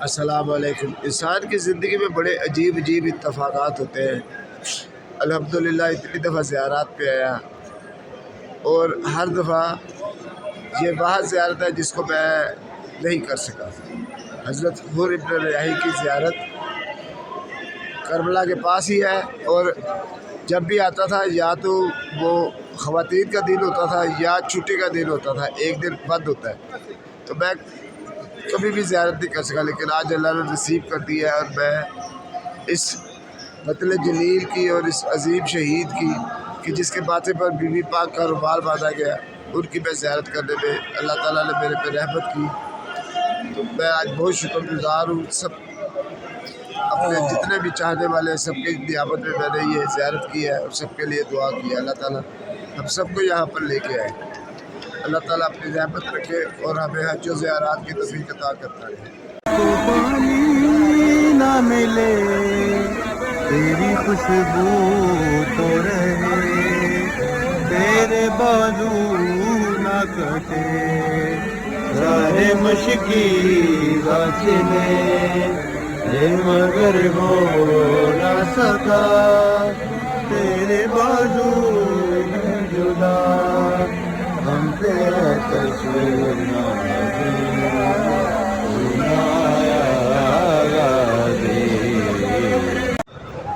السلام علیکم۔ انسان کی زندگی میں بڑے عجیب اتفاقات ہوتے ہیں۔ الحمدللہ اتنی دفعہ زیارات پہ آیا اور ہر دفعہ یہ وہ زیارت ہے جس کو میں نہیں کر سکا۔ حضرت حور ابن ریاحی کی زیارت کربلا کے پاس ہی ہے، اور جب بھی آتا تھا یا تو وہ خواتین کا دن ہوتا تھا یا چھٹی کا دن ہوتا تھا، ایک دن بند ہوتا ہے، تو میں کبھی بھی زیارت نہیں کر سکا۔ لیکن آج اللہ نے نصیب کر دی ہے، اور میں اس مطلع جلیل کی اور اس عظیم شہید کی کہ جس کے ماتھے پر بی بی پاک کا رومال باندھا گیا، ان کی میں زیارت کرنے میں اللہ تعالیٰ نے میرے پہ رحمت کی، تو میں آج بہت شکر گزار ہوں۔ سب اپنے جتنے بھی چاہنے والے ہیں سب کی نیابت میں نے یہ زیارت کی ہے اور سب کے لیے دعا کی ہے۔ اللہ تعالیٰ ہم سب کو یہاں پر لے کے آئے۔ اللہ تعالیٰ اپنی رحمت رکھے اور ہمیں حج و زیارات کی توفیق عطا کرتا رہے۔ پانی نہ ملے تیری خوشبو تو رہے، تیرے بازو نہ کٹے راہ مشکی چلے، مگر ہو نہ سکا تیرے بازو جدا، ہم تیرا تصویر نہ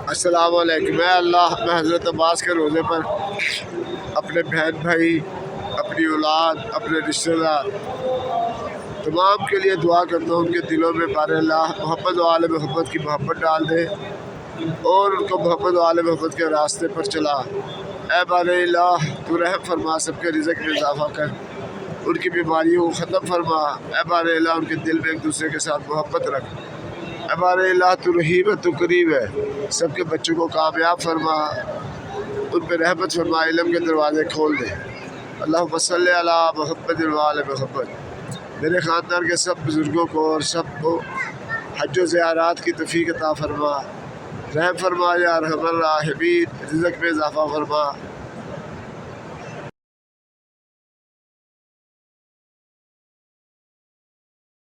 السلام علیکم۔ میں حضرت عباس کے روزے پر اپنے بہن بھائی، اپنی اولاد، اپنے رشتہ دار تمام کے لیے دعا کرتا ہوں، ان کے دلوں میں بار اللہ محبت و آل محبت کی محبت ڈال دے اور ان کو محبت و آل محبت کے راستے پر چلا۔ اے بار اللہ تو رحم فرما، سب کے رزق میں اضافہ کر، ان کی بیماریوں کو ختم فرما۔ اے بار اللہ ان کے دل میں ایک دوسرے کے ساتھ محبت رکھ۔ اے بار اللہ تو رحیم ہے، تو کریم ہے، سب کے بچوں کو کامیاب فرما، ان پہ رحمت فرما، علم کے دروازے کھول دے۔ اللہم صلی علی محمد و آل محمد۔ میرے خاندان کے سب بزرگوں کو اور سب کو حج و زیارات کی توفیق عطا فرما، رحم فرما یا ارحم الراحمین، رزق میں اضافہ فرما۔